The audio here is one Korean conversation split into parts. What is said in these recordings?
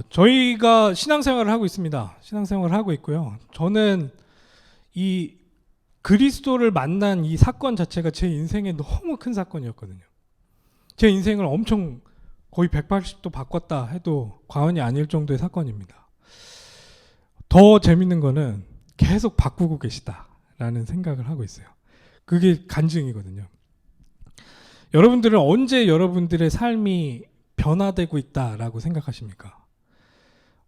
저희가 신앙생활을 하고 있습니다. 신앙생활을 하고 있고요. 저는 이 그리스도를 만난 이 사건 자체가 제 인생에 너무 큰 사건이었거든요. 제 인생을 엄청 거의 180도 바꿨다 해도 과언이 아닐 정도의 사건입니다. 더 재밌는 거는 계속 바꾸고 계시다라는 생각을 하고 있어요. 그게 간증이거든요. 여러분들은 언제 여러분들의 삶이 변화되고 있다라고 생각하십니까?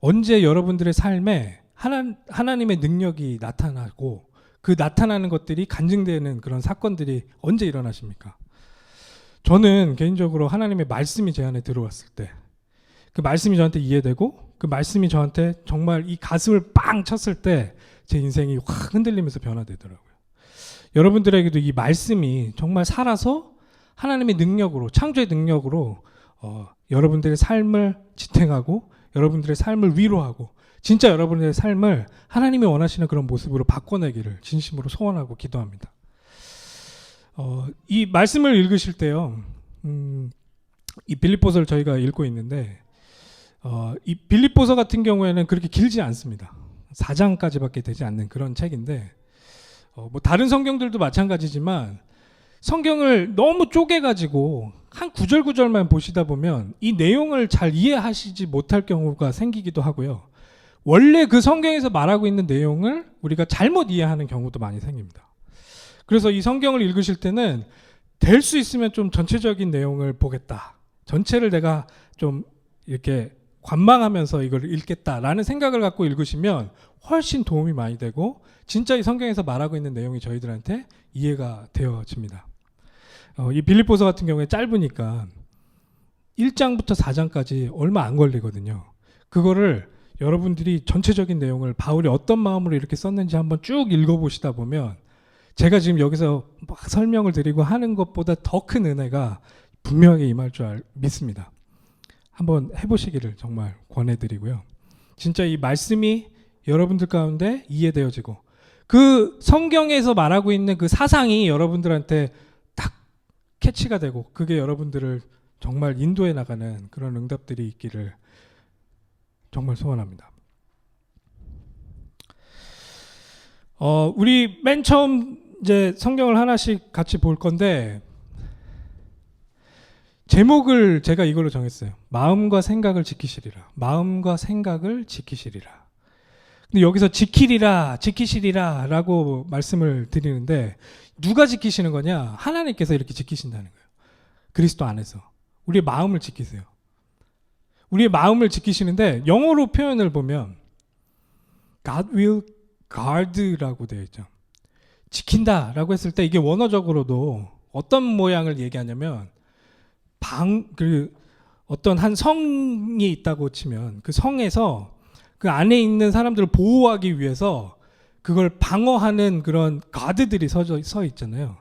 언제 여러분들의 삶에 하나님의 능력이 나타나고 그 나타나는 것들이 간증되는 그런 사건들이 언제 일어나십니까? 저는 개인적으로 하나님의 말씀이 제 안에 들어왔을 때, 그 말씀이 저한테 이해되고 그 말씀이 저한테 정말 이 가슴을 빵 쳤을 때 제 인생이 확 흔들리면서 변화되더라고요. 여러분들에게도 이 말씀이 정말 살아서 하나님의 능력으로, 창조의 능력으로 여러분들의 삶을 지탱하고 여러분들의 삶을 위로하고 진짜 여러분들의 삶을 하나님이 원하시는 그런 모습으로 바꿔내기를 진심으로 소원하고 기도합니다. 이 말씀을 읽으실 때요, 이 빌립보서를 저희가 읽고 있는데 이 빌립보서 같은 경우에는 그렇게 길지 않습니다. 4장까지밖에 되지 않는 그런 책인데 뭐 다른 성경들도 마찬가지지만 성경을 너무 쪼개가지고 한 구절구절만 보시다 보면 이 내용을 잘 이해하시지 못할 경우가 생기기도 하고요. 원래 그 성경에서 말하고 있는 내용을 우리가 잘못 이해하는 경우도 많이 생깁니다. 그래서 이 성경을 읽으실 때는 될 수 있으면 좀 전체적인 내용을 보겠다. 전체를 내가 좀 이렇게 관망하면서 이걸 읽겠다라는 생각을 갖고 읽으시면 훨씬 도움이 많이 되고 진짜 이 성경에서 말하고 있는 내용이 저희들한테 이해가 되어집니다. 이 빌립보서 같은 경우에 짧으니까 1장부터 4장까지 얼마 안 걸리거든요. 그거를 여러분들이 전체적인 내용을 바울이 어떤 마음으로 이렇게 썼는지 한번 쭉 읽어보시다 보면 제가 지금 여기서 막 설명을 드리고 하는 것보다 더 큰 은혜가 분명하게 임할 줄 믿습니다. 한번 해보시기를 정말 권해드리고요. 진짜 이 말씀이 여러분들 가운데 이해되어지고 그 성경에서 말하고 있는 그 사상이 여러분들한테 딱 캐치가 되고 그게 여러분들을 정말 인도해 나가는 그런 응답들이 있기를 정말 소원합니다. 우리 맨 처음 이제 성경을 하나씩 같이 볼 건데 제목을 제가 이걸로 정했어요. 마음과 생각을 지키시리라. 마음과 생각을 지키시리라. 근데 여기서 지키시리라 라고 말씀을 드리는데 누가 지키시는 거냐? 하나님께서 이렇게 지키신다는 거예요. 그리스도 안에서. 우리의 마음을 지키세요. 우리의 마음을 지키시는데 영어로 표현을 보면 God will guard라고 되어 있죠. 지킨다라고 했을 때 이게 원어적으로도 어떤 모양을 얘기하냐면 어떤 한 성이 있다고 치면 그 성에서 그 안에 있는 사람들을 보호하기 위해서 그걸 방어하는 그런 가드들이 서 있잖아요.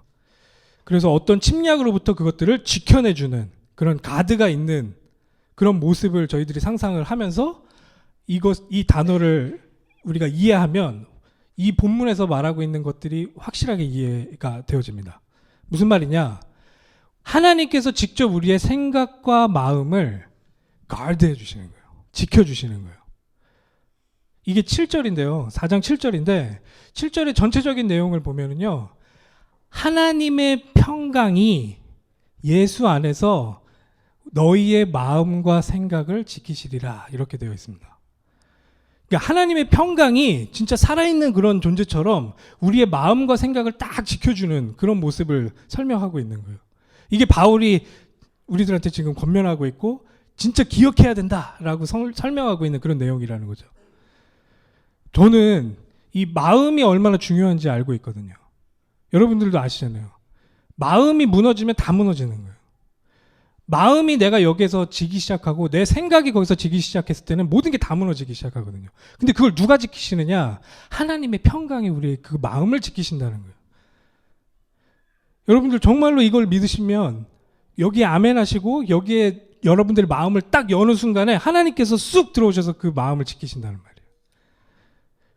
그래서 어떤 침략으로부터 그것들을 지켜내주는 그런 가드가 있는 그런 모습을 저희들이 상상을 하면서 이 단어를 우리가 이해하면 이 본문에서 말하고 있는 것들이 확실하게 이해가 되어집니다. 무슨 말이냐? 하나님께서 직접 우리의 생각과 마음을 가드해 주시는 거예요. 지켜주시는 거예요. 이게 7절인데요. 4장 7절인데 7절의 전체적인 내용을 보면은요. 하나님의 평강이 예수 안에서 너희의 마음과 생각을 지키시리라 이렇게 되어 있습니다. 그러니까 하나님의 평강이 진짜 살아있는 그런 존재처럼 우리의 마음과 생각을 딱 지켜주는 그런 모습을 설명하고 있는 거예요. 이게 바울이 우리들한테 지금 권면하고 있고 진짜 기억해야 된다라고 설명하고 있는 그런 내용이라는 거죠. 저는 이 마음이 얼마나 중요한지 알고 있거든요. 여러분들도 아시잖아요. 마음이 무너지면 다 무너지는 거예요. 마음이 내가 여기서 지기 시작하고 내 생각이 거기서 지기 시작했을 때는 모든 게 다 무너지기 시작하거든요. 근데 그걸 누가 지키시느냐? 하나님의 평강이 우리의 그 마음을 지키신다는 거예요. 여러분들 정말로 이걸 믿으시면 여기에 아멘 하시고 여기에 여러분들의 마음을 딱 여는 순간에 하나님께서 쑥 들어오셔서 그 마음을 지키신다는 말이에요.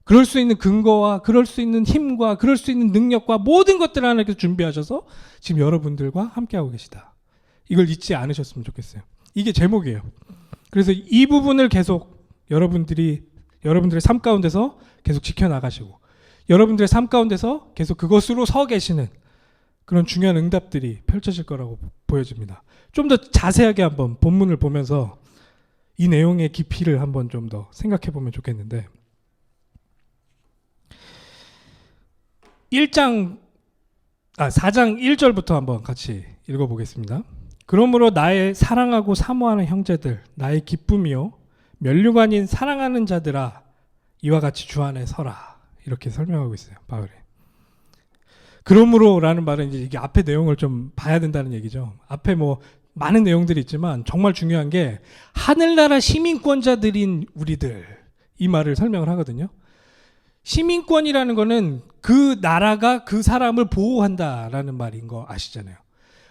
그럴 수 있는 근거와 그럴 수 있는 힘과 그럴 수 있는 능력과 모든 것들을 하나님께서 준비하셔서 지금 여러분들과 함께하고 계시다. 이걸 잊지 않으셨으면 좋겠어요. 이게 제목이에요. 그래서 이 부분을 계속 여러분들의 삶 가운데서 계속 지켜나가시고 여러분들의 삶 가운데서 계속 그것으로 서 계시는 그런 중요한 응답들이 펼쳐질 거라고 보여집니다. 좀 더 자세하게 한번 본문을 보면서 이 내용의 깊이를 한번 좀 더 생각해 보면 좋겠는데 4장 1절부터 한번 같이 읽어보겠습니다. 그러므로 나의 사랑하고 사모하는 형제들, 나의 기쁨이요 면류관인 사랑하는 자들아, 이와 같이 주 안에 서라. 이렇게 설명하고 있어요, 바울이. 그러므로라는 말은 이제 이게 앞에 내용을 좀 봐야 된다는 얘기죠. 앞에 뭐 많은 내용들이 있지만 정말 중요한 게 하늘나라 시민권자들인 우리들, 이 말을 설명을 하거든요. 시민권이라는 거는 그 나라가 그 사람을 보호한다라는 말인 거 아시잖아요.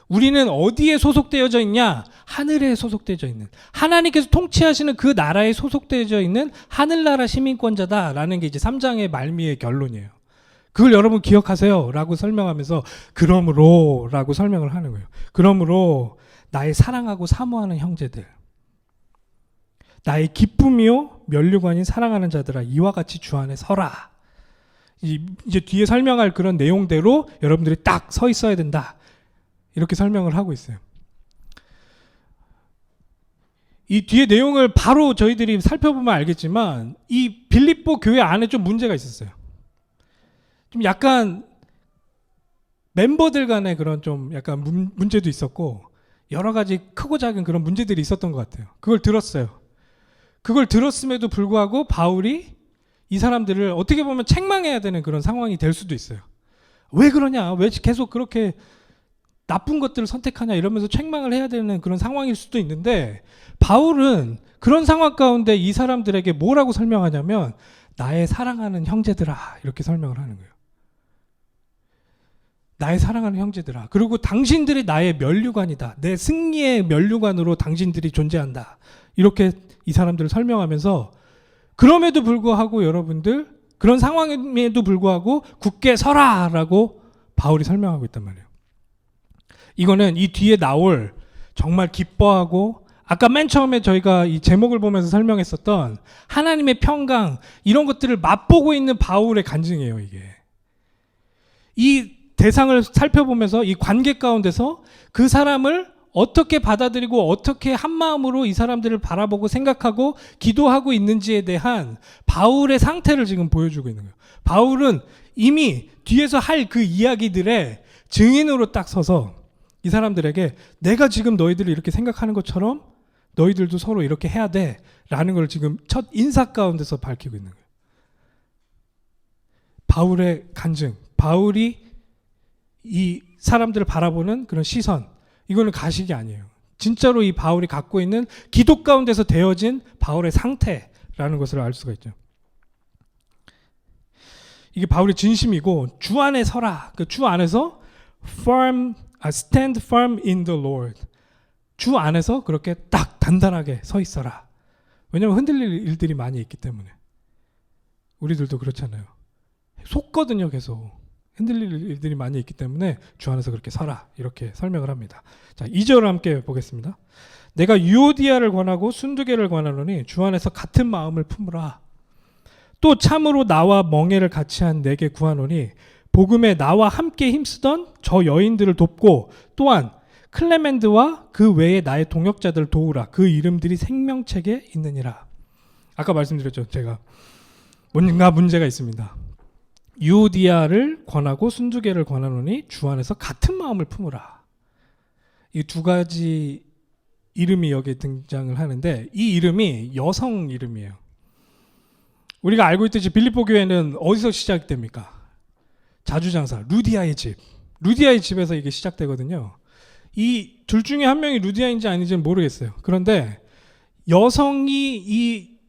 우리는 어디에 소속되어져 있냐? 하늘에 소속되어져 있는, 하나님께서 통치하시는 그 나라에 소속되어져 있는 하늘나라 시민권자다라는 게 이제 3장의 말미의 결론이에요. 그걸 여러분 기억하세요 라고 설명하면서 그러므로 라고 설명을 하는 거예요. 그러므로 나의 사랑하고 사모하는 형제들, 나의 기쁨이요 면류관인 사랑하는 자들아, 이와 같이 주 안에 서라. 이제 뒤에 설명할 그런 내용대로 여러분들이 딱 서 있어야 된다, 이렇게 설명을 하고 있어요. 이 뒤에 내용을 바로 저희들이 살펴보면 알겠지만 이 빌립보 교회 안에 좀 문제가 있었어요. 좀 약간 멤버들 간에 그런 좀 약간 문제도 있었고 여러 가지 크고 작은 그런 문제들이 있었던 것 같아요. 그걸 들었어요. 그걸 들었음에도 불구하고 바울이 이 사람들을 어떻게 보면 책망해야 되는 그런 상황이 될 수도 있어요. 왜 그러냐? 왜 계속 그렇게 나쁜 것들을 선택하냐? 이러면서 책망을 해야 되는 그런 상황일 수도 있는데 바울은 그런 상황 가운데 이 사람들에게 뭐라고 설명하냐면 나의 사랑하는 형제들아, 이렇게 설명을 하는 거예요. 나의 사랑하는 형제들아, 그리고 당신들이 나의 면류관이다. 내 승리의 면류관으로 당신들이 존재한다. 이렇게 이 사람들을 설명하면서 그럼에도 불구하고 여러분들, 그런 상황임에도 불구하고 굳게 서라라고 바울이 설명하고 있단 말이에요. 이거는 이 뒤에 나올 정말 기뻐하고 아까 맨 처음에 저희가 이 제목을 보면서 설명했었던 하나님의 평강, 이런 것들을 맛보고 있는 바울의 간증이에요. 이게 이 대상을 살펴보면서 이 관계 가운데서 그 사람을 어떻게 받아들이고 어떻게 한마음으로 이 사람들을 바라보고 생각하고 기도하고 있는지에 대한 바울의 상태를 지금 보여주고 있는 거예요. 바울은 이미 뒤에서 할 그 이야기들의 증인으로 딱 서서 이 사람들에게 내가 지금 너희들을 이렇게 생각하는 것처럼 너희들도 서로 이렇게 해야 돼 라는 걸 지금 첫 인사 가운데서 밝히고 있는 거예요. 바울의 간증, 바울이 이 사람들을 바라보는 그런 시선, 이거는 가식이 아니에요. 진짜로 이 바울이 갖고 있는 기도 가운데서 되어진 바울의 상태라는 것을 알 수가 있죠. 이게 바울의 진심이고 주 안에 서라. 그 주 안에서 stand firm in the Lord. 주 안에서 그렇게 딱 단단하게 서 있어라. 왜냐하면 흔들릴 일들이 많이 있기 때문에. 우리들도 그렇잖아요. 속거든요, 계속. 흔들릴 일들이 많이 있기 때문에 주 안에서 그렇게 서라, 이렇게 설명을 합니다. 자, 2절을 함께 보겠습니다. 내가 유오디아를 권하고 순두개를 권하노니 주 안에서 같은 마음을 품으라. 또 참으로 나와 멍에를 같이 한 내게 구하노니 복음에 나와 함께 힘쓰던 저 여인들을 돕고 또한 클레멘드와 그 외에 나의 동역자들을 도우라. 그 이름들이 생명책에 있느니라. 아까 말씀드렸죠. 제가 뭔가 문제가 있습니다. 유오디아를 권하고 순두개를 권하노니 주 안에서 같은 마음을 품으라. 이 두 가지 이름이 여기에 등장을 하는데 이 이름이 여성 이름이에요. 우리가 알고 있듯이 빌립보 교회는 어디서 시작됩니까? 자주장사 루디아의 집. 루디아의 집에서 이게 시작되거든요. 이 둘 중에 한 명이 루디아인지 아닌지는 모르겠어요. 그런데 여성이 이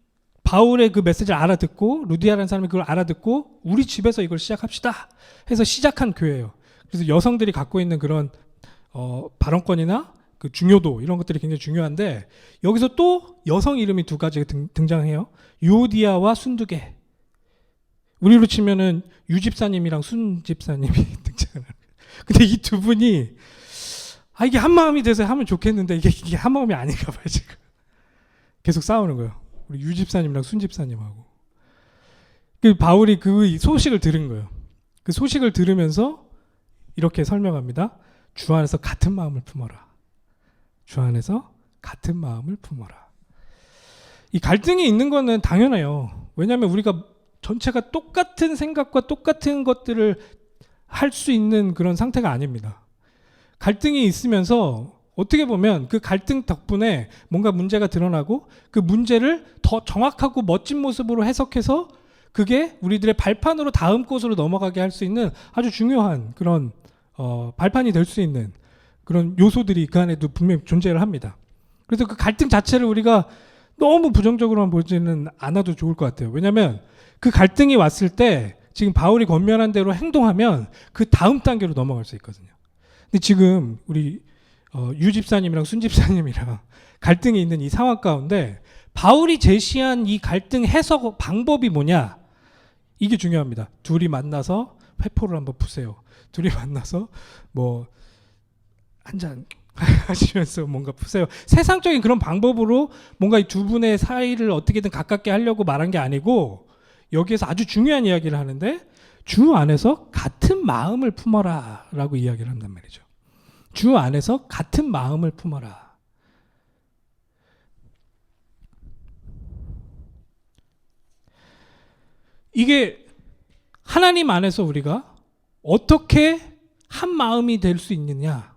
바울의 그 메시지를 알아듣고 루디아라는 사람이 그걸 알아듣고 우리 집에서 이걸 시작합시다 해서 시작한 교회예요. 그래서 여성들이 갖고 있는 그런 발언권이나 그 중요도, 이런 것들이 굉장히 중요한데 여기서 또 여성 이름이 두 가지가 등장해요. 유오디아와 순두개. 우리로 치면은 유 집사님이랑 순 집사님이 등장을 해요. 근데 이 두 분이 이게 한 마음이 돼서 하면 좋겠는데 이게 한 마음이 아닌가 봐요, 지금. 계속 싸우는 거예요. 우리 유 집사님이랑 순 집사님하고. 그 바울이 그 소식을 들은 거예요. 그 소식을 들으면서 이렇게 설명합니다. 주 안에서 같은 마음을 품어라. 주 안에서 같은 마음을 품어라. 이 갈등이 있는 거는 당연해요. 왜냐하면 우리가 전체가 똑같은 생각과 똑같은 것들을 할 수 있는 그런 상태가 아닙니다. 갈등이 있으면서 어떻게 보면 그 갈등 덕분에 뭔가 문제가 드러나고 그 문제를 더 정확하고 멋진 모습으로 해석해서 그게 우리들의 발판으로 다음 곳으로 넘어가게 할 수 있는 아주 중요한 그런 발판이 될 수 있는 그런 요소들이 그 안에도 분명히 존재를 합니다. 그래서 그 갈등 자체를 우리가 너무 부정적으로만 보지는 않아도 좋을 것 같아요. 왜냐하면 그 갈등이 왔을 때 지금 바울이 권면한 대로 행동하면 그 다음 단계로 넘어갈 수 있거든요. 근데 지금 우리 유 집사님이랑 순 집사님이랑 갈등이 있는 이 상황 가운데 바울이 제시한 이 갈등 해석 방법이 뭐냐? 이게 중요합니다. 둘이 만나서 회포를 한번 푸세요. 둘이 만나서 뭐 한 잔 하시면서 뭔가 푸세요. 세상적인 그런 방법으로 뭔가 이 두 분의 사이를 어떻게든 가깝게 하려고 말한 게 아니고 여기에서 아주 중요한 이야기를 하는데 주 안에서 같은 마음을 품어라 라고 이야기를 한단 말이죠. 주 안에서 같은 마음을 품어라. 이게 하나님 안에서 우리가 어떻게 한 마음이 될 수 있느냐.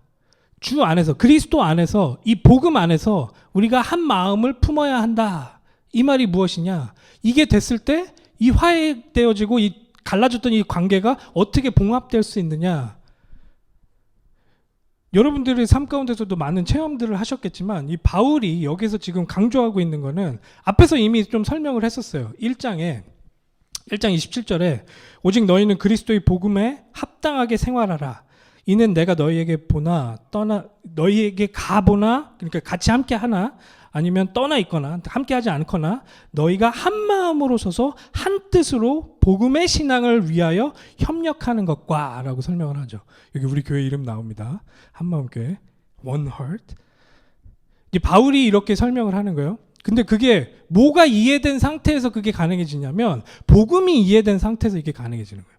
주 안에서, 그리스도 안에서, 이 복음 안에서 우리가 한 마음을 품어야 한다. 이 말이 무엇이냐. 이게 됐을 때 이 화해되어지고 이 갈라졌던 이 관계가 어떻게 봉합될 수 있느냐. 여러분들의 삶 가운데서도 많은 체험들을 하셨겠지만 이 바울이 여기서 지금 강조하고 있는 거는 앞에서 이미 좀 설명을 했었어요. 1장 27절에 오직 너희는 그리스도의 복음에 합당하게 생활하라. 이는 내가 너희에게 가보나 그러니까 같이 함께 하나 아니면 떠나 있거나 함께 하지 않거나 너희가 한 마음으로 서서 한 뜻으로 복음의 신앙을 위하여 협력하는 것과 라고 설명을 하죠. 여기 우리 교회 이름 나옵니다. 한마음교회 One Heart. 이제 바울이 이렇게 설명을 하는 거예요. 근데 그게 뭐가 이해된 상태에서 그게 가능해지냐면 복음이 이해된 상태에서 이게 가능해지는 거예요.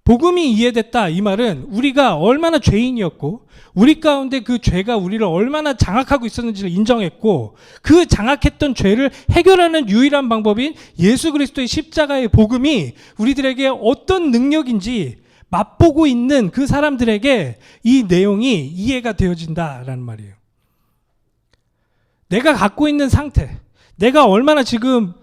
복음이 이해됐다 이 말은 우리가 얼마나 죄인이었고 우리 가운데 그 죄가 우리를 얼마나 장악하고 있었는지를 인정했고 그 장악했던 죄를 해결하는 유일한 방법인 예수 그리스도의 십자가의 복음이 우리들에게 어떤 능력인지 맛보고 있는 그 사람들에게 이 내용이 이해가 되어진다라는 말이에요. 내가 갖고 있는 상태, 내가 얼마나 지금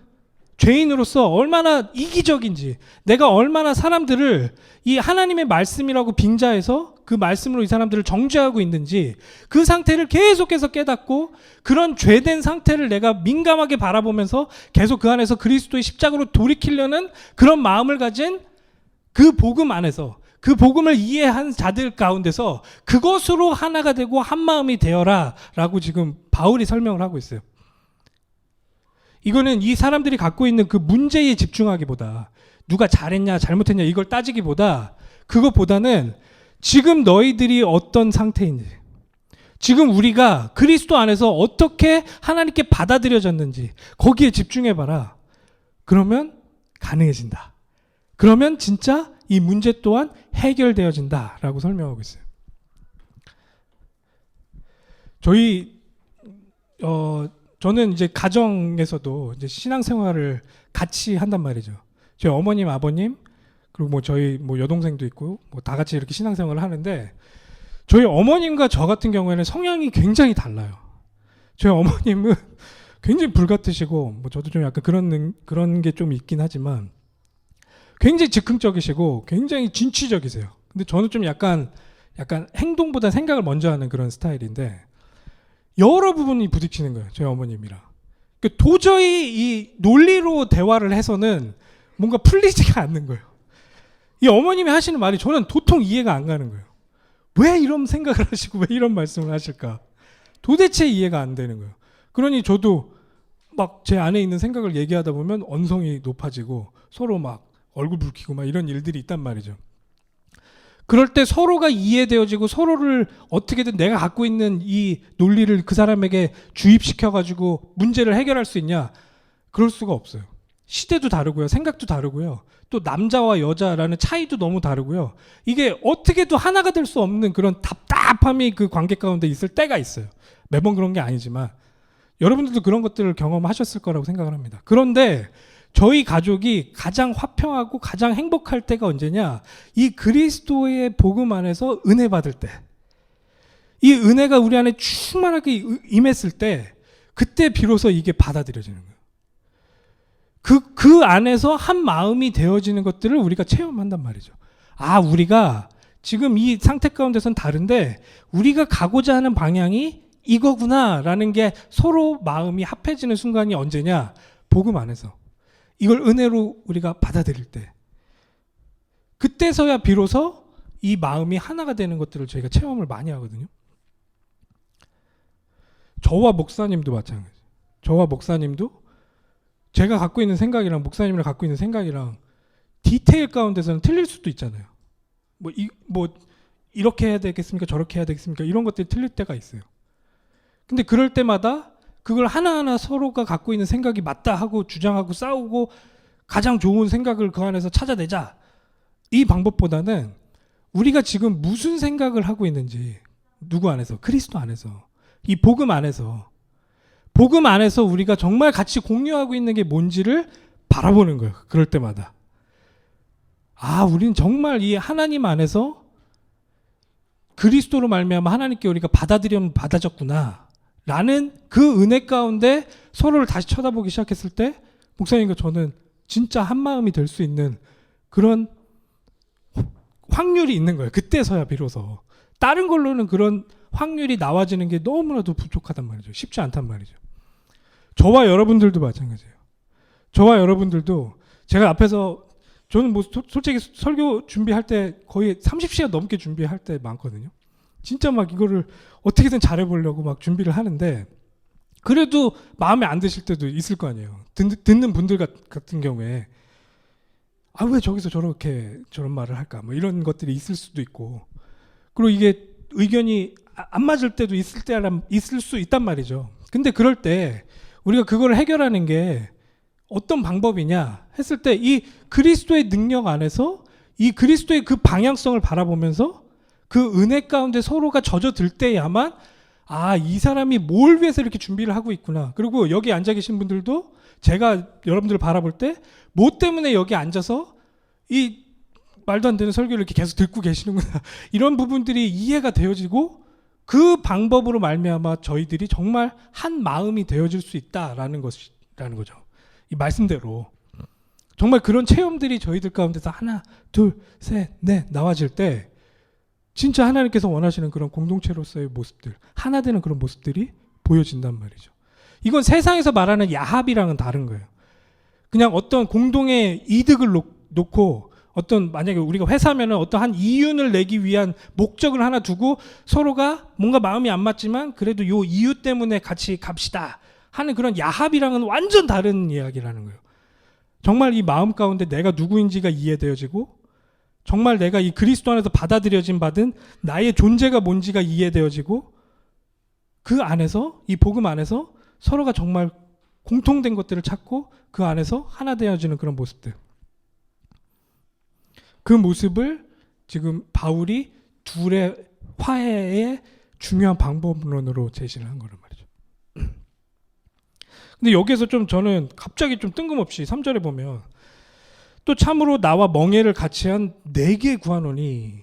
죄인으로서 얼마나 이기적인지, 내가 얼마나 사람들을 이 하나님의 말씀이라고 빙자해서 그 말씀으로 이 사람들을 정죄하고 있는지 그 상태를 계속해서 깨닫고 그런 죄된 상태를 내가 민감하게 바라보면서 계속 그 안에서 그리스도의 십자가로 돌이키려는 그런 마음을 가진 그 복음 안에서 그 복음을 이해한 자들 가운데서 그것으로 하나가 되고 한 마음이 되어라 라고 지금 바울이 설명을 하고 있어요. 이거는 이 사람들이 갖고 있는 그 문제에 집중하기보다 누가 잘했냐 잘못했냐 이걸 따지기보다 그것보다는 지금 너희들이 어떤 상태인지 지금 우리가 그리스도 안에서 어떻게 하나님께 받아들여졌는지 거기에 집중해봐라. 그러면 가능해진다. 그러면 진짜 이 문제 또한 해결되어진다라고 설명하고 있어요. 저는 이제 가정에서도 이제 신앙생활을 같이 한단 말이죠. 저희 어머님, 아버님, 그리고 뭐 저희 뭐 여동생도 있고 뭐 다 같이 이렇게 신앙생활을 하는데 저희 어머님과 저 같은 경우에는 성향이 굉장히 달라요. 저희 어머님은 굉장히 불같으시고 뭐 저도 좀 약간 그런 게 좀 있긴 하지만 굉장히 즉흥적이시고 굉장히 진취적이세요. 근데 저는 좀 약간 행동보다 생각을 먼저 하는 그런 스타일인데 여러 부분이 부딪히는 거예요. 저희 어머님이랑. 그러니까 도저히 이 논리로 대화를 해서는 뭔가 풀리지가 않는 거예요. 이 어머님이 하시는 말이 저는 도통 이해가 안 가는 거예요. 왜 이런 생각을 하시고 왜 이런 말씀을 하실까? 도대체 이해가 안 되는 거예요. 그러니 저도 막 제 안에 있는 생각을 얘기하다 보면 언성이 높아지고 서로 막 얼굴 붉히고 막 이런 일들이 있단 말이죠. 그럴 때 서로가 이해되어지고 서로를 어떻게든 내가 갖고 있는 이 논리를 그 사람에게 주입시켜가지고 문제를 해결할 수 있냐? 그럴 수가 없어요. 시대도 다르고요. 생각도 다르고요. 또 남자와 여자라는 차이도 너무 다르고요. 이게 어떻게도 하나가 될 수 없는 그런 답답함이 그 관계 가운데 있을 때가 있어요. 매번 그런 게 아니지만 여러분들도 그런 것들을 경험하셨을 거라고 생각을 합니다. 그런데 저희 가족이 가장 화평하고 가장 행복할 때가 언제냐? 이 그리스도의 복음 안에서 은혜 받을 때. 이 은혜가 우리 안에 충만하게 임했을 때 그때 비로소 이게 받아들여지는 거예요. 그 안에서 한 마음이 되어지는 것들을 우리가 체험한단 말이죠. 아, 우리가 지금 이 상태 가운데선 다른데 우리가 가고자 하는 방향이 이거구나라는 게 서로 마음이 합해지는 순간이 언제냐? 복음 안에서. 이걸 은혜로 우리가 받아들일 때. 그때서야 비로소 이 마음이 하나가 되는 것들을 저희가 체험을 많이 하거든요. 저와 목사님도 마찬가지예요. 저와 목사님도 제가 갖고 있는 생각이랑 목사님이 갖고 있는 생각이랑 디테일 가운데서는 틀릴 수도 있잖아요. 뭐 이렇게 해야 되겠습니까? 저렇게 해야 되겠습니까? 이런 것들이 틀릴 때가 있어요. 근데 그럴 때마다 그걸 하나하나 서로가 갖고 있는 생각이 맞다 하고 주장하고 싸우고 가장 좋은 생각을 그 안에서 찾아내자. 이 방법보다는 우리가 지금 무슨 생각을 하고 있는지 누구 안에서? 그리스도 안에서. 이 복음 안에서. 복음 안에서 우리가 정말 같이 공유하고 있는 게 뭔지를 바라보는 거예요. 그럴 때마다. 아, 우리는 정말 이 하나님 안에서 그리스도로 말미암아 하나님께 우리가 받아들이면 받아졌구나 라는 그 은혜 가운데 서로를 다시 쳐다보기 시작했을 때 목사님과 저는 진짜 한 마음이 될 수 있는 그런 확률이 있는 거예요. 그때서야 비로소. 다른 걸로는 그런 확률이 나와지는 게 너무나도 부족하단 말이죠. 쉽지 않단 말이죠. 저와 여러분들도 마찬가지예요. 저와 여러분들도 제가 앞에서 저는 뭐 솔직히 설교 준비할 때 거의 30시간 넘게 준비할 때 많거든요. 진짜 막 이거를 어떻게든 잘해보려고 막 준비를 하는데 그래도 마음에 안 드실 때도 있을 거 아니에요. 듣는 분들 같은 경우에 아, 왜 저기서 저런 말을 할까? 뭐 이런 것들이 있을 수도 있고 그리고 이게 의견이 안 맞을 때도 있을 수 있단 말이죠. 근데 그럴 때 우리가 그걸 해결하는 게 어떤 방법이냐 했을 때 이 그리스도의 능력 안에서 이 그리스도의 그 방향성을 바라보면서 그 은혜 가운데 서로가 젖어들 때야만 아, 이 사람이 뭘 위해서 이렇게 준비를 하고 있구나. 그리고 여기 앉아 계신 분들도 제가 여러분들을 바라볼 때 뭐 때문에 여기 앉아서 이 말도 안 되는 설교를 이렇게 계속 듣고 계시는구나. 이런 부분들이 이해가 되어지고 그 방법으로 말미암아 저희들이 정말 한 마음이 되어질 수 있다라는 거죠. 이 말씀대로. 정말 그런 체험들이 저희들 가운데서 하나, 둘, 셋, 넷 나와질 때 진짜 하나님께서 원하시는 그런 공동체로서의 모습들, 하나 되는 그런 모습들이 보여진단 말이죠. 이건 세상에서 말하는 야합이랑은 다른 거예요. 그냥 어떤 공동의 이득을 놓고 어떤 만약에 우리가 회사면은 어떤 한 이윤을 내기 위한 목적을 하나 두고 서로가 뭔가 마음이 안 맞지만 그래도 요 이유 때문에 같이 갑시다 하는 그런 야합이랑은 완전 다른 이야기라는 거예요. 정말 이 마음 가운데 내가 누구인지가 이해되어지고 정말 내가 이 그리스도 안에서 받아들여진 받은 나의 존재가 뭔지가 이해되어지고 그 안에서 이 복음 안에서 서로가 정말 공통된 것들을 찾고 그 안에서 하나 되어지는 그런 모습들. 그 모습을 지금 바울이 둘의 화해의 중요한 방법론으로 제시를 한 거란 말이죠. 근데 여기에서 좀 저는 갑자기 좀 뜬금없이 3절에 보면 또 참으로 나와 멍에를 같이 한 4개 구하노니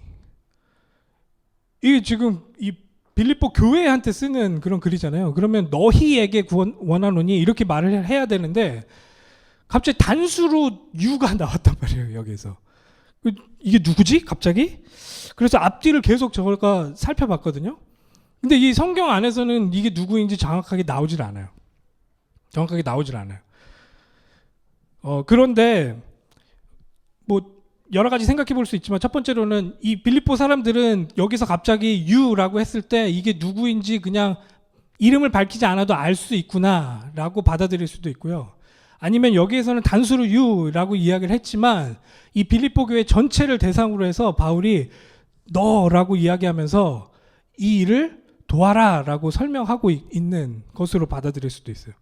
이게 지금 이 빌립보 교회한테 쓰는 그런 글이잖아요. 그러면 너희에게 원하노니 이렇게 말을 해야 되는데 갑자기 단수로 유가 나왔단 말이에요. 여기에서. 이게 누구지? 갑자기? 그래서 앞뒤를 계속 저가 살펴봤거든요. 근데 이 성경 안에서는 이게 누구인지 정확하게 나오질 않아요. 그런데 뭐 여러 가지 생각해 볼 수 있지만 첫 번째로는 이 빌립보 사람들은 여기서 갑자기 유라고 했을 때 이게 누구인지 그냥 이름을 밝히지 않아도 알 수 있구나라고 받아들일 수도 있고요. 아니면 여기에서는 단수로 유라고 이야기를 했지만 이 빌립보 교회 전체를 대상으로 해서 바울이 너라고 이야기하면서 이 일을 도와라라고 설명하고 있는 것으로 받아들일 수도 있어요.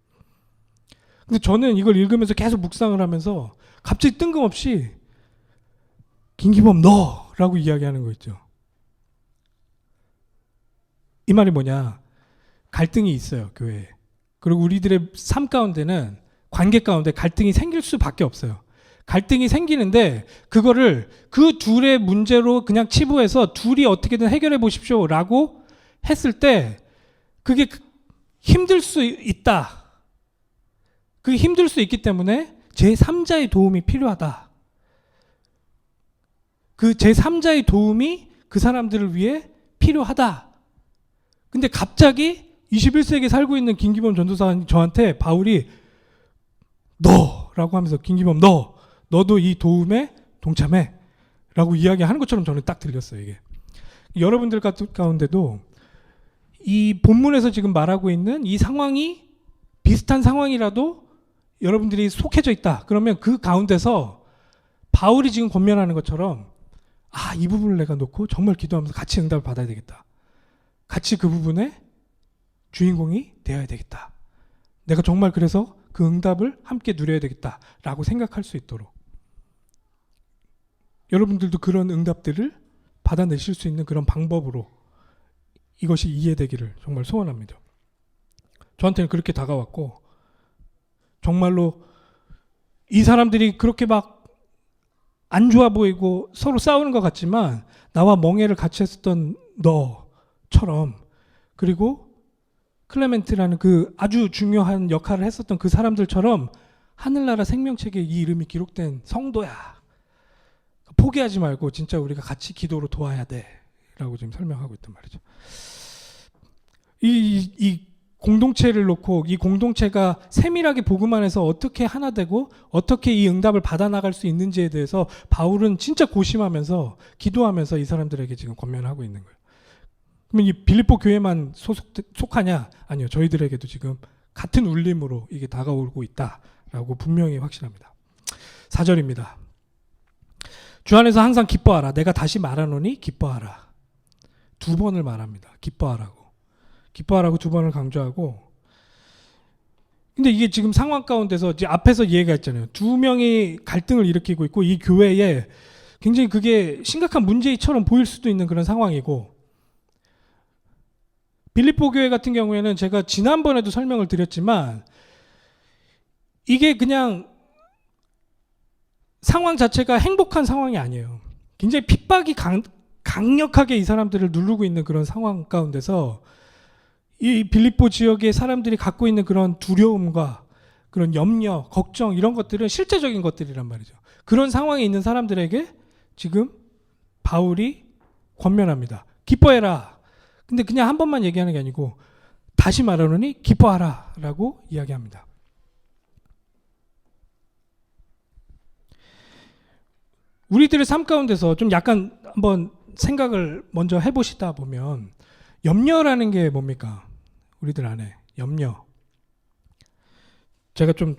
근데 저는 이걸 읽으면서 계속 묵상을 하면서 갑자기 뜬금없이 김기범 너라고 이야기하는 거 있죠. 이 말이 뭐냐? 갈등이 있어요, 교회에. 그리고 우리들의 삶 가운데는 관계 가운데 갈등이 생길 수밖에 없어요. 갈등이 생기는데 그거를 그 둘의 문제로 그냥 치부해서 둘이 어떻게든 해결해 보십시오라고 했을 때 그게 힘들 수 있다. 그게 힘들 수 있기 때문에 제3자의 도움이 필요하다. 그 제3자의 도움이 그 사람들을 위해 필요하다. 근데 갑자기 21세기에 살고 있는 김기범 전도사 저한테 바울이 너라고 하면서 김기범 너도 이 도움에 동참해 라고 이야기하는 것처럼 저는 딱 들렸어요. 이게 여러분들 가운데도 이 본문에서 지금 말하고 있는 이 상황이 비슷한 상황이라도 여러분들이 속해져 있다. 그러면 그 가운데서 바울이 지금 권면하는 것처럼 이 부분을 내가 놓고 정말 기도하면서 같이 응답을 받아야 되겠다. 같이 그 부분에 주인공이 되어야 되겠다. 내가 정말 그래서 그 응답을 함께 누려야 되겠다라고 생각할 수 있도록 여러분들도 그런 응답들을 받아내실 수 있는 그런 방법으로 이것이 이해되기를 정말 소원합니다. 저한테는 그렇게 다가왔고 정말로 이 사람들이 그렇게 막 안 좋아 보이고 서로 싸우는 것 같지만 나와 멍해를 같이 했었던 너처럼 그리고 클레멘트라는 그 아주 중요한 역할을 했었던 그 사람들처럼 하늘나라 생명책에 이 이름이 기록된 성도야. 포기하지 말고 진짜 우리가 같이 기도로 도와야 돼 라고 지금 설명하고 있단 말이죠. 이 공동체를 놓고 이 공동체가 세밀하게 복음 안에서 어떻게 하나 되고 어떻게 이 응답을 받아나갈 수 있는지에 대해서 바울은 진짜 고심하면서 기도하면서 이 사람들에게 지금 권면하고 있는 거예요. 그러면 이 빌립보 교회만 속하냐? 아니요. 저희들에게도 지금 같은 울림으로 이게 다가오고 있다라고 분명히 확신합니다. 4절입니다. 주 안에서 항상 기뻐하라. 내가 다시 말하노니 기뻐하라. 2번을 말합니다. 기뻐하라고. 기뻐하라고 2번을 강조하고. 근데 이게 지금 상황 가운데서 이제 앞에서 얘기가 있잖아요. 2명이 갈등을 일으키고 있고 이 교회에 굉장히 그게 심각한 문제처럼 보일 수도 있는 그런 상황이고 빌립보 교회 같은 경우에는 제가 지난번에도 설명을 드렸지만 이게 그냥 상황 자체가 행복한 상황이 아니에요. 굉장히 핍박이 강력하게 이 사람들을 누르고 있는 그런 상황 가운데서 이 빌립보 지역의 사람들이 갖고 있는 그런 두려움과 그런 염려, 걱정 이런 것들은 실제적인 것들이란 말이죠. 그런 상황에 있는 사람들에게 지금 바울이 권면합니다. 기뻐해라. 근데 그냥 한 번만 얘기하는 게 아니고 다시 말하노니 기뻐하라 라고 이야기합니다. 우리들의 삶 가운데서 좀 약간 한번 생각을 먼저 해보시다 보면 염려라는 게 뭡니까? 우리들 안에 염려. 제가 좀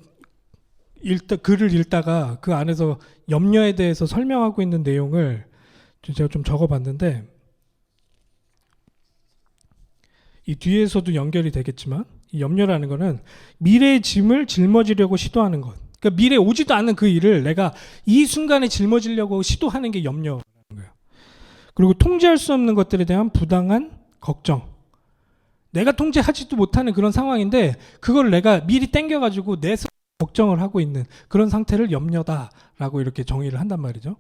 글을 읽다가 그 안에서 염려에 대해서 설명하고 있는 내용을 제가 좀 적어봤는데 이 뒤에서도 연결이 되겠지만 이 염려라는 거는 미래의 짐을 짊어지려고 시도하는 것. 그러니까 미래에 오지도 않는 그 일을 내가 이 순간에 짊어지려고 시도하는 게 염려라는 거예요. 그리고 통제할 수 없는 것들에 대한 부당한 걱정. 내가 통제하지도 못하는 그런 상황인데 그걸 내가 미리 땡겨가지고 내 스스로 걱정을 하고 있는 그런 상태를 염려다라고 이렇게 정의를 한단 말이죠.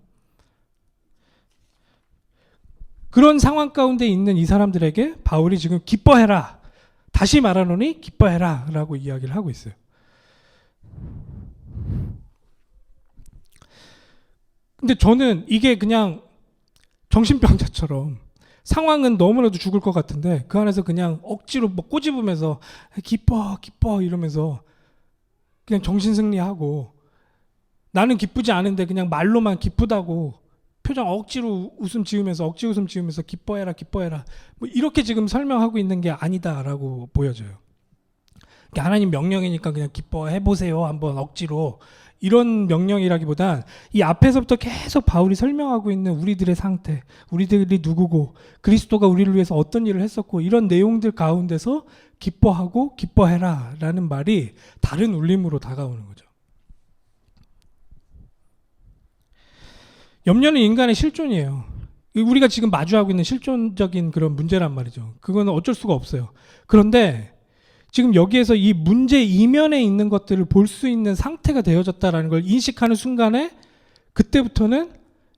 그런 상황 가운데 있는 이 사람들에게 바울이 지금 기뻐해라. 다시 말하노니 기뻐해라 라고 이야기를 하고 있어요. 근데 저는 이게 그냥 정신병자처럼 상황은 너무나도 죽을 것 같은데 그 안에서 그냥 억지로 뭐 꼬집으면서 기뻐 이러면서 그냥 정신승리하고 나는 기쁘지 않은데 그냥 말로만 기쁘다고 표정 억지로 웃음 지으면서 기뻐해라 뭐 이렇게 지금 설명하고 있는 게 아니다라고 보여져요. 하나님 명령이니까 그냥 기뻐해 보세요 한번 억지로 이런 명령이라기보단 이 앞에서부터 계속 바울이 설명하고 있는 우리들의 상태, 우리들이 누구고 그리스도가 우리를 위해서 어떤 일을 했었고 이런 내용들 가운데서 기뻐하고 기뻐해라 라는 말이 다른 울림으로 다가오는 거죠. 염려는 인간의 실존이에요. 우리가 지금 마주하고 있는 실존적인 그런 문제란 말이죠. 그거는 어쩔 수가 없어요. 그런데 지금 여기에서 이 문제 이면에 있는 것들을 볼 수 있는 상태가 되어졌다라는 걸 인식하는 순간에 그때부터는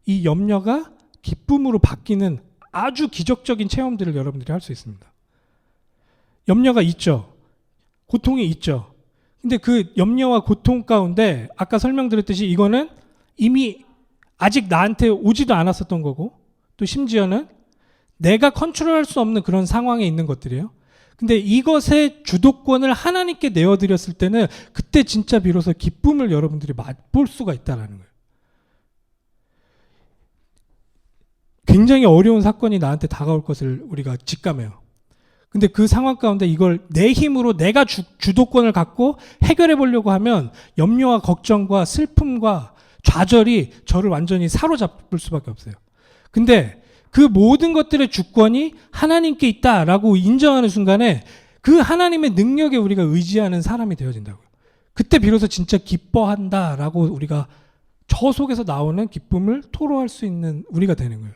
이 염려가 기쁨으로 바뀌는 아주 기적적인 체험들을 여러분들이 할 수 있습니다. 염려가 있죠. 고통이 있죠. 근데 그 염려와 고통 가운데 아까 설명드렸듯이 이거는 이미 아직 나한테 오지도 않았었던 거고 또 심지어는 내가 컨트롤할 수 없는 그런 상황에 있는 것들이에요. 근데 이것의 주도권을 하나님께 내어드렸을 때는 그때 진짜 비로소 기쁨을 여러분들이 맛볼 수가 있다는 거예요. 굉장히 어려운 사건이 나한테 다가올 것을 우리가 직감해요. 근데 그 상황 가운데 이걸 내 힘으로 내가 주도권을 갖고 해결해 보려고 하면 염려와 걱정과 슬픔과 좌절이 저를 완전히 사로잡을 수밖에 없어요. 근데 그 모든 것들의 주권이 하나님께 있다라고 인정하는 순간에 그 하나님의 능력에 우리가 의지하는 사람이 되어진다고요. 그때 비로소 진짜 기뻐한다라고 우리가 저 속에서 나오는 기쁨을 토로할 수 있는 우리가 되는 거예요.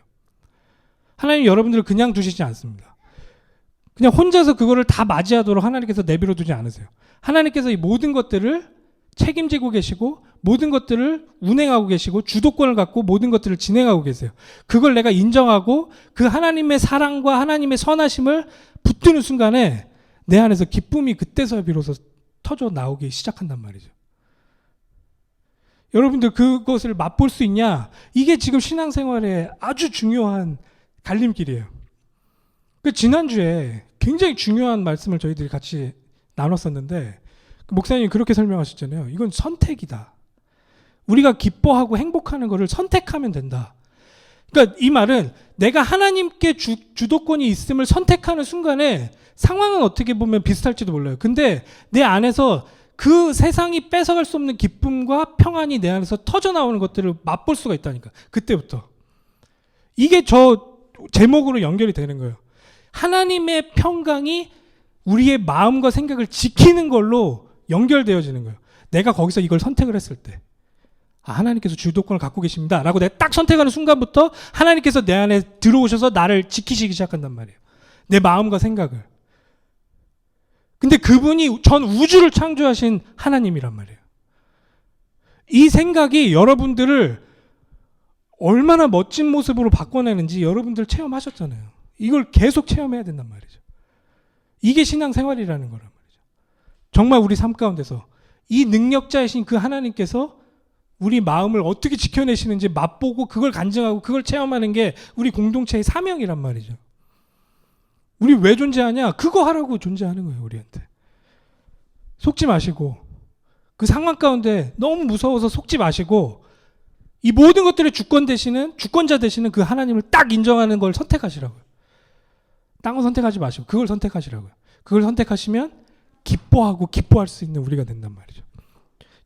하나님 여러분들을 그냥 두시지 않습니다. 그냥 혼자서 그거를 다 맞이하도록 하나님께서 내버려 두지 않으세요. 하나님께서 이 모든 것들을 책임지고 계시고 모든 것들을 운행하고 계시고 주도권을 갖고 모든 것들을 진행하고 계세요. 그걸 내가 인정하고 그 하나님의 사랑과 하나님의 선하심을 붙드는 순간에 내 안에서 기쁨이 그때서야 비로소 터져 나오기 시작한단 말이죠. 여러분들 그것을 맛볼 수 있냐? 이게 지금 신앙생활에 아주 중요한 갈림길이에요. 지난주에 굉장히 중요한 말씀을 저희들이 같이 나눴었는데 목사님이 그렇게 설명하셨잖아요. 이건 선택이다. 우리가 기뻐하고 행복하는 것을 선택하면 된다. 그러니까 이 말은 내가 하나님께 주도권이 있음을 선택하는 순간에 상황은 어떻게 보면 비슷할지도 몰라요. 근데 내 안에서 그 세상이 뺏어갈 수 없는 기쁨과 평안이 내 안에서 터져나오는 것들을 맛볼 수가 있다니까. 그때부터. 이게 저 제목으로 연결이 되는 거예요. 하나님의 평강이 우리의 마음과 생각을 지키는 걸로 연결되어지는 거예요. 내가 거기서 이걸 선택을 했을 때 하나님께서 주도권을 갖고 계십니다 라고 내가 딱 선택하는 순간부터 하나님께서 내 안에 들어오셔서 나를 지키시기 시작한단 말이에요. 내 마음과 생각을. 근데 그분이 전 우주를 창조하신 하나님이란 말이에요. 이 생각이 여러분들을 얼마나 멋진 모습으로 바꿔내는지 여러분들 체험하셨잖아요. 이걸 계속 체험해야 된단 말이죠. 이게 신앙생활이라는 거란 말이죠. 정말 우리 삶 가운데서 이 능력자이신 그 하나님께서 우리 마음을 어떻게 지켜내시는지 맛보고 그걸 간증하고 그걸 체험하는 게 우리 공동체의 사명이란 말이죠. 우리 왜 존재하냐? 그거 하라고 존재하는 거예요, 우리한테. 속지 마시고 그 상황 가운데 너무 무서워서 속지 마시고 이 모든 것들의 주권자 되시는 그 하나님을 딱 인정하는 걸 선택하시라고요. 딴 거 선택하지 마시고 그걸 선택하시라고요. 그걸 선택하시면 기뻐하고 기뻐할 수 있는 우리가 된단 말이죠.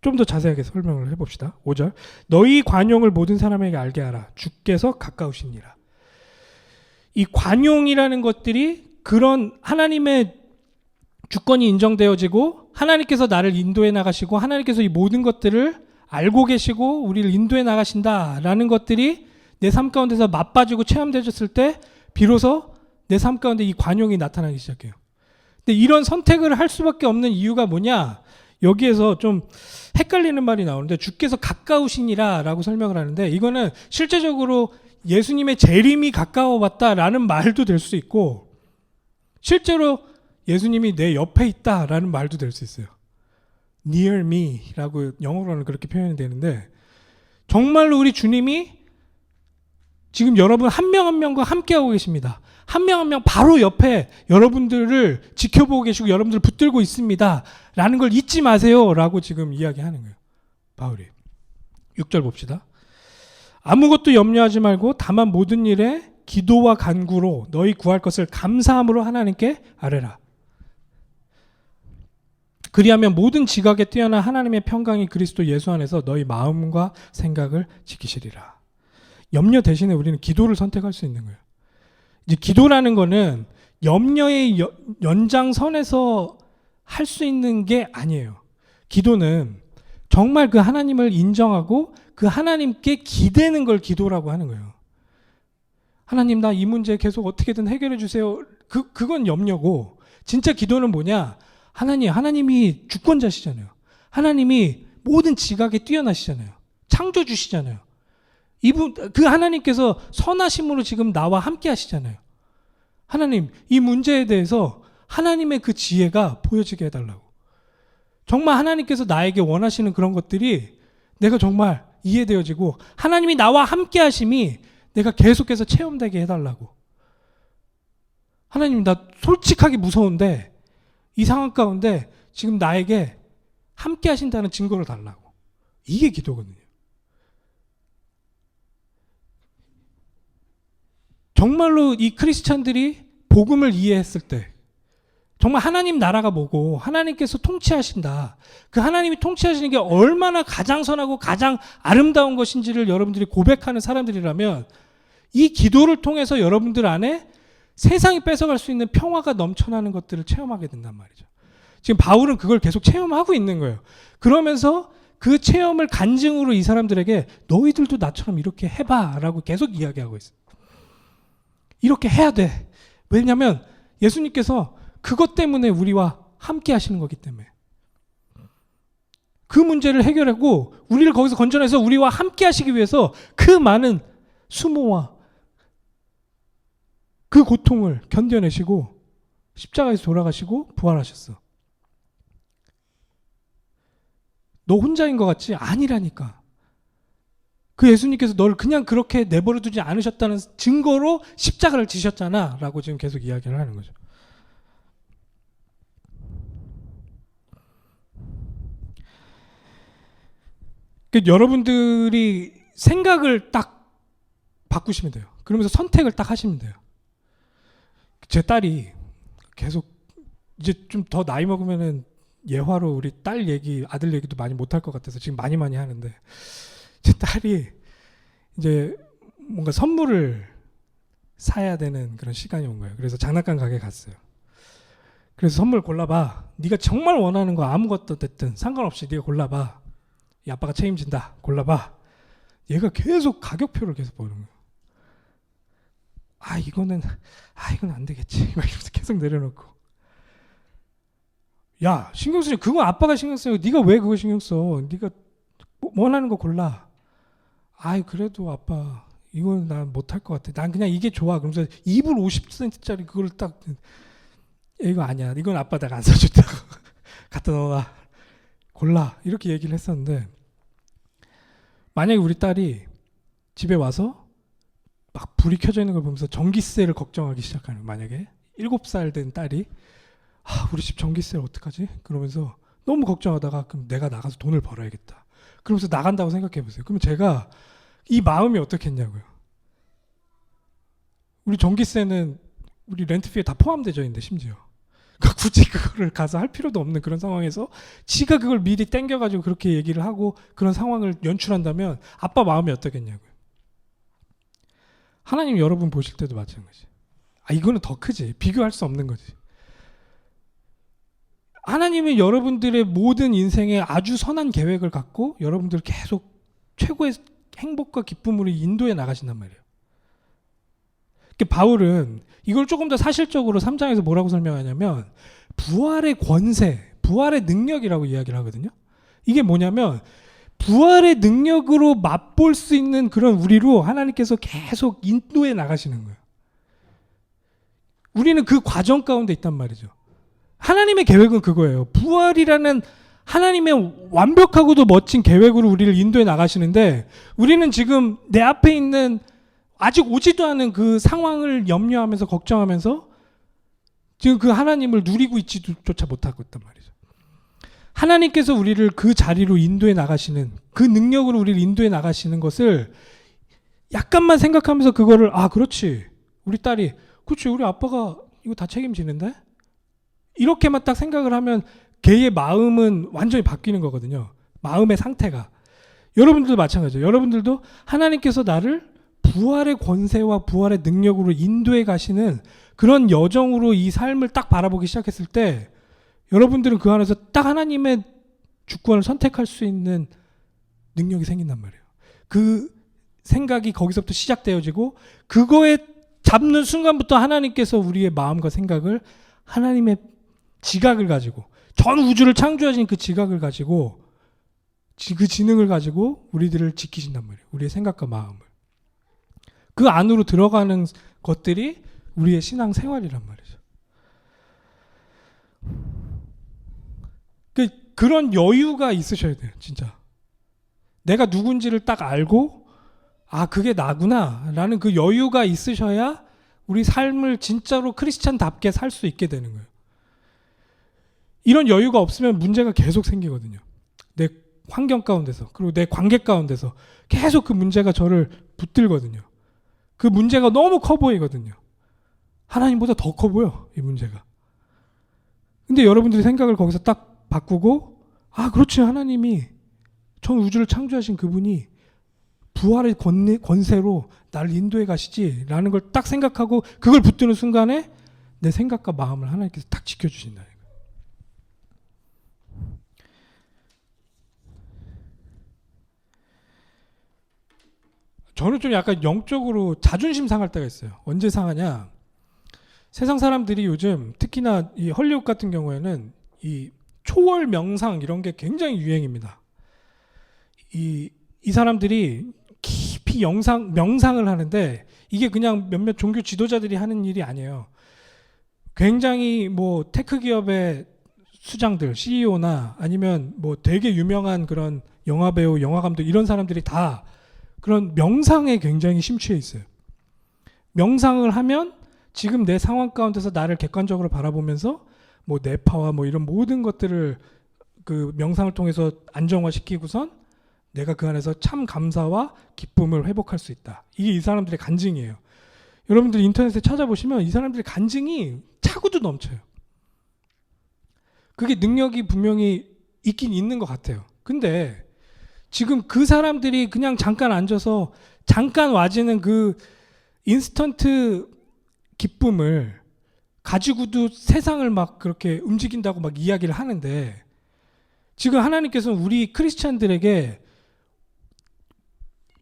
좀 더 자세하게 설명을 해봅시다. 5절. 너희 관용을 모든 사람에게 알게 하라. 주께서 가까우시니라. 이 관용이라는 것들이 그런 하나님의 주권이 인정되어지고 하나님께서 나를 인도해 나가시고 하나님께서 이 모든 것들을 알고 계시고 우리를 인도해 나가신다라는 것들이 내 삶 가운데서 맛봐지고 체험되어졌을 때 비로소 내 삶 가운데 이 관용이 나타나기 시작해요. 근데 이런 선택을 할 수밖에 없는 이유가 뭐냐? 여기에서 좀 헷갈리는 말이 나오는데 주께서 가까우시니라 라고 설명을 하는데 이거는 실제적으로 예수님의 재림이 가까워 왔다라는 말도 될 수 있고 실제로 예수님이 내 옆에 있다라는 말도 될 수 있어요. Near me 라고 영어로는 그렇게 표현이 되는데 정말로 우리 주님이 지금 여러분 한 명 한 명과 함께하고 계십니다. 한 명 한 명 바로 옆에 여러분들을 지켜보고 계시고 여러분들을 붙들고 있습니다. 라는 걸 잊지 마세요. 라고 지금 이야기하는 거예요. 바울이. 6절 봅시다. 아무것도 염려하지 말고 다만 모든 일에 기도와 간구로 너희 구할 것을 감사함으로 하나님께 아뢰라. 그리하면 모든 지각에 뛰어난 하나님의 평강이 그리스도 예수 안에서 너희 마음과 생각을 지키시리라. 염려 대신에 우리는 기도를 선택할 수 있는 거예요. 이제 기도라는 거는 염려의 연장선에서 할 수 있는 게 아니에요. 기도는 정말 그 하나님을 인정하고 그 하나님께 기대는 걸 기도라고 하는 거예요. 하나님, 나 이 문제 계속 어떻게든 해결해 주세요. 그건 염려고, 진짜 기도는 뭐냐? 하나님이 주권자시잖아요. 하나님이 모든 지각에 뛰어나시잖아요. 창조주시잖아요. 그 하나님께서 선하심으로 지금 나와 함께 하시잖아요. 하나님, 이 문제에 대해서 하나님의 그 지혜가 보여지게 해달라고. 정말 하나님께서 나에게 원하시는 그런 것들이 내가 정말 이해되어지고 하나님이 나와 함께 하심이 내가 계속해서 체험되게 해달라고. 하나님, 나 솔직하게 무서운데 이 상황 가운데 지금 나에게 함께 하신다는 증거를 달라고. 이게 기도거든요. 정말로 이 크리스찬들이 복음을 이해했을 때 정말 하나님 나라가 뭐고 하나님께서 통치하신다. 그 하나님이 통치하시는 게 얼마나 가장 선하고 가장 아름다운 것인지를 여러분들이 고백하는 사람들이라면 이 기도를 통해서 여러분들 안에 세상이 뺏어갈 수 있는 평화가 넘쳐나는 것들을 체험하게 된단 말이죠. 지금 바울은 그걸 계속 체험하고 있는 거예요. 그러면서 그 체험을 간증으로 이 사람들에게 너희들도 나처럼 이렇게 해봐 라고 계속 이야기하고 있어요. 이렇게 해야 돼. 왜냐하면 예수님께서 그것 때문에 우리와 함께 하시는 거기 때문에. 그 문제를 해결하고 우리를 거기서 건져내서 우리와 함께 하시기 위해서 그 많은 수모와 그 고통을 견뎌내시고 십자가에서 돌아가시고 부활하셨어. 너 혼자인 것 같지? 아니라니까. 그 예수님께서 너를 그냥 그렇게 내버려 두지 않으셨다는 증거로 십자가를 지셨잖아 라고 지금 계속 이야기를 하는 거죠. 여러분들이 생각을 딱 바꾸시면 돼요. 그러면서 선택을 딱 하시면 돼요. 제 딸이 계속 이제 좀 더 나이 먹으면은 예화로 우리 딸 얘기, 아들 얘기도 많이 못할 것 같아서 지금 많이 하는데, 제 딸이 이제 뭔가 선물을 사야 되는 그런 시간이 온 거예요. 그래서 장난감 가게 갔어요. 그래서 선물 골라봐. 네가 정말 원하는 거 아무것도 됐든 상관없이 네가 골라봐. 이 아빠가 책임진다. 골라봐. 얘가 계속 가격표를 계속 보는 거예요. 이건 안 되겠지. 막 이러면서 계속 내려놓고. 야, 신경 쓰지. 그거 아빠가 신경 써요. 네가 왜 그거 신경 써? 네가 원하는 거 골라. 그래도 아빠 이건 난 못할 것 같아. 난 그냥 이게 좋아. 그러면서 이불 50cm짜리 그걸 딱, 이거 아니야. 이건 아빠 내가 안 사줬다고. 갖다 넣어놔. 골라. 이렇게 얘기를 했었는데, 만약에 우리 딸이 집에 와서 막 불이 켜져 있는 걸 보면서 전기세를 걱정하기 시작하는, 만약에 7살 된 딸이 우리 집 전기세를 어떡하지? 그러면서 너무 걱정하다가 그럼 내가 나가서 돈을 벌어야겠다. 그러면서 나간다고 생각해 보세요. 그러면 제가 이 마음이 어떻겠냐고요. 우리 전기세는 우리 렌트비에 다 포함되어 있는데 심지어 굳이 그거를 가서 할 필요도 없는 그런 상황에서 지가 그걸 미리 땡겨가지고 그렇게 얘기를 하고 그런 상황을 연출한다면 아빠 마음이 어떻겠냐고요. 하나님 여러분 보실 때도 마찬가지. 이거는 더 크지. 비교할 수 없는 거지. 하나님은 여러분들의 모든 인생에 아주 선한 계획을 갖고 여러분들을 계속 최고의 행복과 기쁨으로 인도해 나가신단 말이에요. 바울은 이걸 조금 더 사실적으로 3장에서 뭐라고 설명하냐면 부활의 권세, 부활의 능력이라고 이야기를 하거든요. 이게 뭐냐면 부활의 능력으로 맛볼 수 있는 그런 우리로 하나님께서 계속 인도해 나가시는 거예요. 우리는 그 과정 가운데 있단 말이죠. 하나님의 계획은 그거예요. 부활이라는 하나님의 완벽하고도 멋진 계획으로 우리를 인도해 나가시는데 우리는 지금 내 앞에 있는 아직 오지도 않은 그 상황을 염려하면서 걱정하면서 지금 그 하나님을 누리고 있지조차 못하고 있단 말이죠. 하나님께서 우리를 그 자리로 인도해 나가시는, 그 능력으로 우리를 인도해 나가시는 것을 약간만 생각하면서 그거를 그렇지. 우리 딸이 그렇지. 우리 아빠가 이거 다 책임지는데? 이렇게만 딱 생각을 하면 걔의 마음은 완전히 바뀌는 거거든요. 마음의 상태가. 여러분들도 마찬가지예요. 여러분들도 하나님께서 나를 부활의 권세와 부활의 능력으로 인도해 가시는 그런 여정으로 이 삶을 딱 바라보기 시작했을 때 여러분들은 그 안에서 딱 하나님의 주권을 선택할 수 있는 능력이 생긴단 말이에요. 그 생각이 거기서부터 시작되어지고 그거에 잡는 순간부터 하나님께서 우리의 마음과 생각을 하나님의 지각을 가지고 전 우주를 창조하신 그 지각을 가지고 그 지능을 가지고 우리들을 지키신단 말이에요. 우리의 생각과 마음을. 그 안으로 들어가는 것들이 우리의 신앙 생활이란 말이죠. 그런 여유가 있으셔야 돼요. 진짜. 내가 누군지를 딱 알고 그게 나구나 라는 그 여유가 있으셔야 우리 삶을 진짜로 크리스찬답게 살 수 있게 되는 거예요. 이런 여유가 없으면 문제가 계속 생기거든요. 내 환경 가운데서 그리고 내 관계 가운데서 계속 그 문제가 저를 붙들거든요. 그 문제가 너무 커 보이거든요. 하나님보다 더 커 보여, 이 문제가. 근데 여러분들이 생각을 거기서 딱 바꾸고 그렇지, 하나님이 전 우주를 창조하신 그분이 부활의 권세로 나를 인도해 가시지 라는 걸 딱 생각하고 그걸 붙드는 순간에 내 생각과 마음을 하나님께서 딱 지켜주신다. 저는 좀 약간 영적으로 자존심 상할 때가 있어요. 언제 상하냐? 세상 사람들이 요즘 특히나 이 헐리우드 같은 경우에는 이 초월 명상 이런 게 굉장히 유행입니다. 이 사람들이 깊이 명상을 하는데 이게 그냥 몇몇 종교 지도자들이 하는 일이 아니에요. 굉장히 뭐 테크 기업의 수장들, CEO나 아니면 뭐 되게 유명한 그런 영화 배우, 영화 감독 이런 사람들이 다 그런 명상에 굉장히 심취해 있어요. 명상을 하면 지금 내 상황 가운데서 나를 객관적으로 바라보면서 뭐 뇌파와 뭐 이런 모든 것들을 그 명상을 통해서 안정화시키고선 내가 그 안에서 참 감사와 기쁨을 회복할 수 있다. 이게 이 사람들의 간증이에요. 여러분들 인터넷에 찾아보시면 이 사람들의 간증이 차고도 넘쳐요. 그게 능력이 분명히 있긴 있는 것 같아요. 근데 지금 그 사람들이 그냥 잠깐 앉아서 잠깐 와지는 그 인스턴트 기쁨을 가지고도 세상을 막 그렇게 움직인다고 막 이야기를 하는데 지금 하나님께서는 우리 크리스찬들에게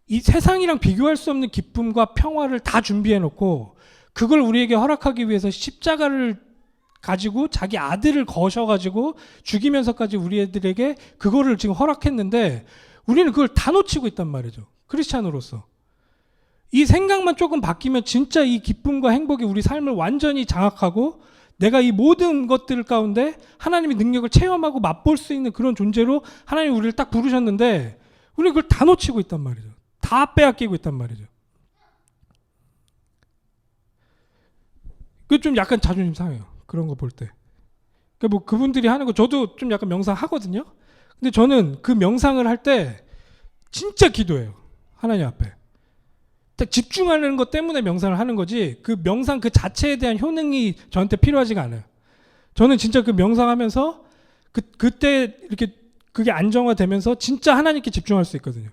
이 세상이랑 비교할 수 없는 기쁨과 평화를 다 준비해 놓고 그걸 우리에게 허락하기 위해서 십자가를 가지고 자기 아들을 거셔가지고 죽이면서까지 우리 애들에게 그거를 지금 허락했는데 우리는 그걸 다 놓치고 있단 말이죠. 크리스찬으로서. 이 생각만 조금 바뀌면 진짜 이 기쁨과 행복이 우리 삶을 완전히 장악하고 내가 이 모든 것들 가운데 하나님의 능력을 체험하고 맛볼 수 있는 그런 존재로 하나님이 우리를 딱 부르셨는데 우리는 그걸 다 놓치고 있단 말이죠. 다 빼앗기고 있단 말이죠. 그 좀 약간 자존심 상해요. 그런 거 볼 때. 그러니까 뭐 그분들이 하는 거 저도 좀 약간 명상 하거든요. 근데 저는 그 명상을 할 때 진짜 기도해요. 하나님 앞에. 딱 집중하는 것 때문에 명상을 하는 거지 그 명상 그 자체에 대한 효능이 저한테 필요하지가 않아요. 저는 진짜 그 명상하면서 그때 이렇게 그게 안정화되면서 진짜 하나님께 집중할 수 있거든요.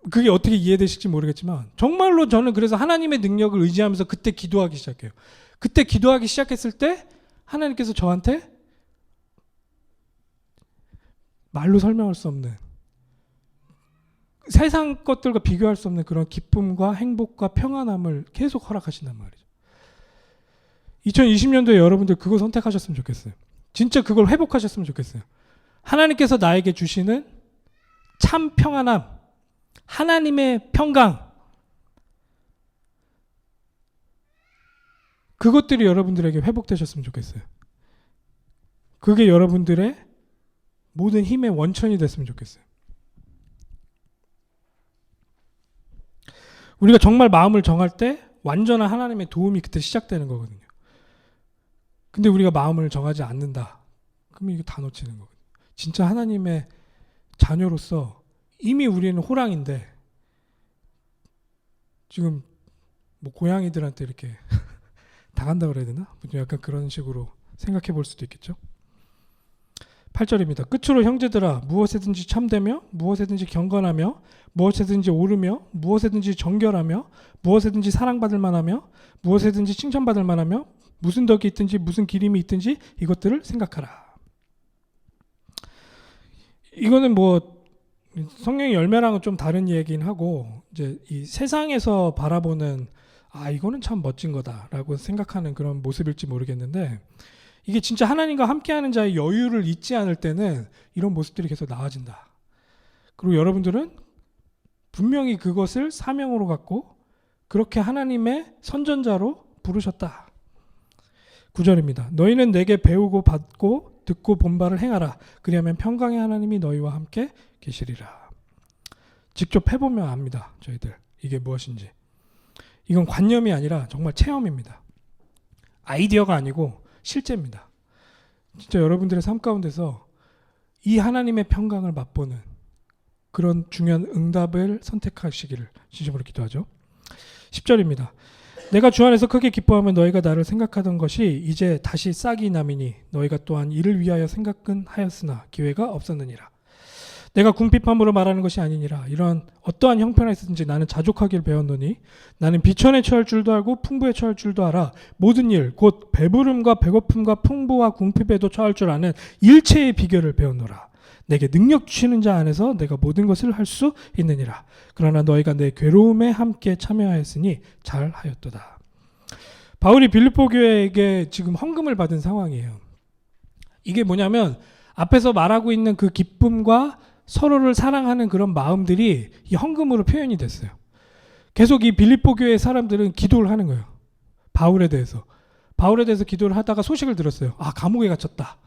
그게 어떻게 이해되실지 모르겠지만 정말로 저는 그래서 하나님의 능력을 의지하면서 그때 기도하기 시작해요. 그때 기도하기 시작했을 때 하나님께서 저한테 말로 설명할 수 없는 세상 것들과 비교할 수 없는 그런 기쁨과 행복과 평안함을 계속 허락하신단 말이죠. 2020년도에 여러분들 그거 선택하셨으면 좋겠어요. 진짜 그걸 회복하셨으면 좋겠어요. 하나님께서 나에게 주시는 참 평안함, 하나님의 평강, 그것들이 여러분들에게 회복되셨으면 좋겠어요. 그게 여러분들의 모든 힘의 원천이 됐으면 좋겠어요. 우리가 정말 마음을 정할 때 완전한 하나님의 도움이 그때 시작되는 거거든요. 근데 우리가 마음을 정하지 않는다. 그러면 이거 다 놓치는 거거든요. 진짜 하나님의 자녀로서 이미 우리는 호랑인데 지금 뭐 고양이들한테 이렇게 당한다 그래야 되나? 약간 그런 식으로 생각해 볼 수도 있겠죠. 8절입니다. 끝으로 형제들아 무엇에든지 참되며 무엇에든지 경건하며 무엇에든지 옳으며 무엇에든지 정결하며 무엇에든지 사랑받을 만하며 무엇에든지 칭찬받을 만하며 무슨 덕이 있든지 무슨 기림이 있든지 이것들을 생각하라. 이거는 뭐 성령의 열매랑은 좀 다른 얘기긴 하고 이제 이 세상에서 바라보는 이거는 참 멋진 거다라고 생각하는 그런 모습일지 모르겠는데 이게 진짜 하나님과 함께하는 자의 여유를 잊지 않을 때는 이런 모습들이 계속 나아진다. 그리고 여러분들은 분명히 그것을 사명으로 갖고 그렇게 하나님의 선전자로 부르셨다. 9절입니다. 너희는 내게 배우고 받고 듣고 본 바를 행하라. 그리하면 평강의 하나님이 너희와 함께 계시리라. 직접 해보면 압니다. 저희들 이게 무엇인지. 이건 관념이 아니라 정말 체험입니다. 아이디어가 아니고 실제입니다. 진짜 여러분들의 삶 가운데서 이 하나님의 평강을 맛보는 그런 중요한 응답을 선택하시기를 진심으로 기도하죠. 10절입니다. 내가 주 안에서 크게 기뻐하면 너희가 나를 생각하던 것이 이제 다시 싹이 남이니 너희가 또한 이를 위하여 생각은 하였으나 기회가 없었느니라. 내가 궁핍함으로 말하는 것이 아니니라. 이런 어떠한 형편에서든지 나는 자족하길 배웠노니 나는 비천에 처할 줄도 알고 풍부에 처할 줄도 알아. 모든 일 곧 배부름과 배고픔과 풍부와 궁핍에도 처할 줄 아는 일체의 비결을 배웠노라. 내게 능력 주시는 자 안에서 내가 모든 것을 할 수 있느니라. 그러나 너희가 내 괴로움에 함께 참여하였으니 잘하였도다. 바울이 빌립보 교회에게 지금 헌금을 받은 상황이에요. 이게 뭐냐면 앞에서 말하고 있는 그 기쁨과 서로를 사랑하는 그런 마음들이 이 헌금으로 표현이 됐어요. 계속 이 빌립보 교회 사람들은 기도를 하는 거예요. 바울에 대해서 기도를 하다가 소식을 들었어요. 감옥에 갇혔다.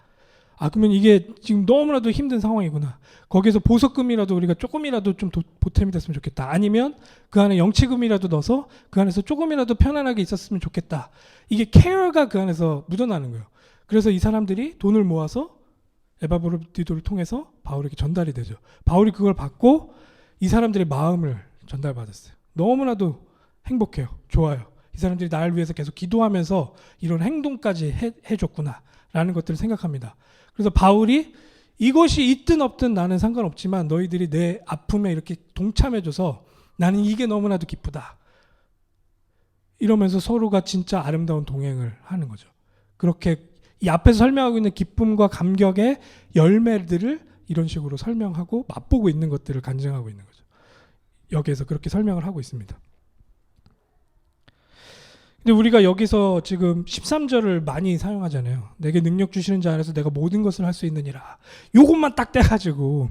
그러면 이게 지금 너무나도 힘든 상황이구나. 거기서 보석금이라도 우리가 조금이라도 좀 보탬이 됐으면 좋겠다. 아니면 그 안에 영치금이라도 넣어서 그 안에서 조금이라도 편안하게 있었으면 좋겠다. 이게 케어가 그 안에서 묻어나는 거예요. 그래서 이 사람들이 돈을 모아서 에바브로디도를 통해서 바울에게 전달이 되죠. 바울이 그걸 받고 이 사람들의 마음을 전달받았어요. 너무나도 행복해요. 좋아요. 이 사람들이 나를 위해서 계속 기도하면서 이런 행동까지 해줬구나 라는 것들을 생각합니다. 그래서 바울이 이것이 있든 없든 나는 상관없지만 너희들이 내 아픔에 이렇게 동참해줘서 나는 이게 너무나도 기쁘다. 이러면서 서로가 진짜 아름다운 동행을 하는 거죠. 그렇게 이 앞에서 설명하고 있는 기쁨과 감격의 열매들을 이런 식으로 설명하고 맛보고 있는 것들을 간증하고 있는 거죠. 여기에서 그렇게 설명을 하고 있습니다. 근데 우리가 여기서 지금 13절을 많이 사용하잖아요. 내게 능력 주시는 자 안에서 내가 모든 것을 할 수 있느니라. 요것만 딱 떼가지고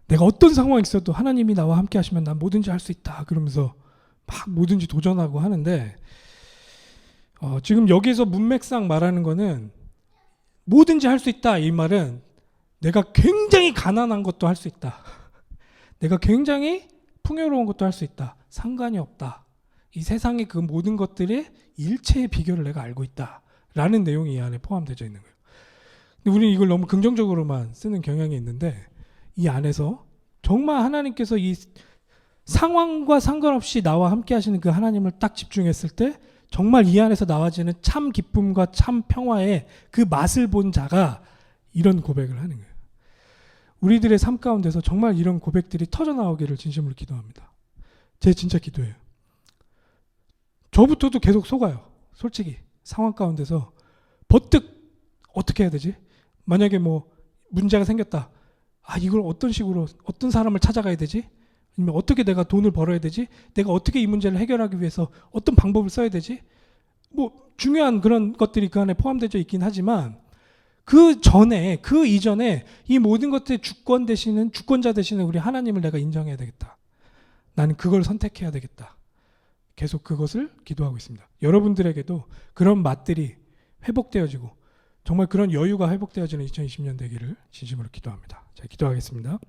내가 어떤 상황이 있어도 하나님이 나와 함께 하시면 난 뭐든지 할 수 있다. 그러면서 막 뭐든지 도전하고 하는데 지금 여기서 문맥상 말하는 거는 뭐든지 할 수 있다. 이 말은 내가 굉장히 가난한 것도 할 수 있다. 내가 굉장히 풍요로운 것도 할 수 있다. 상관이 없다. 이 세상의 그 모든 것들의 일체의 비결을 내가 알고 있다. 라는 내용이 이 안에 포함되어 있는 거예요. 근데 우리는 이걸 너무 긍정적으로만 쓰는 경향이 있는데 이 안에서 정말 하나님께서 이 상황과 상관없이 나와 함께 하시는 그 하나님을 딱 집중했을 때 정말 이 안에서 나와지는 참 기쁨과 참 평화의 그 맛을 본 자가 이런 고백을 하는 거예요. 우리들의 삶 가운데서 정말 이런 고백들이 터져나오기를 진심으로 기도합니다. 제 진짜 기도예요. 저부터도 계속 속아요. 솔직히 상황 가운데서 버뜩 어떻게 해야 되지? 만약에 뭐 문제가 생겼다. 이걸 어떤 식으로 어떤 사람을 찾아가야 되지? 아니면 어떻게 내가 돈을 벌어야 되지? 내가 어떻게 이 문제를 해결하기 위해서 어떤 방법을 써야 되지? 뭐 중요한 그런 것들이 그 안에 포함되어 있긴 하지만 그 전에 그 이전에 이 모든 것들의 주권자 되시는 우리 하나님을 내가 인정해야 되겠다. 나는 그걸 선택해야 되겠다. 계속 그것을 기도하고 있습니다. 여러분들에게도 그런 맛들이 회복되어지고 정말 그런 여유가 회복되어지는 2020년 되기를 진심으로 기도합니다. 자, 기도하겠습니다.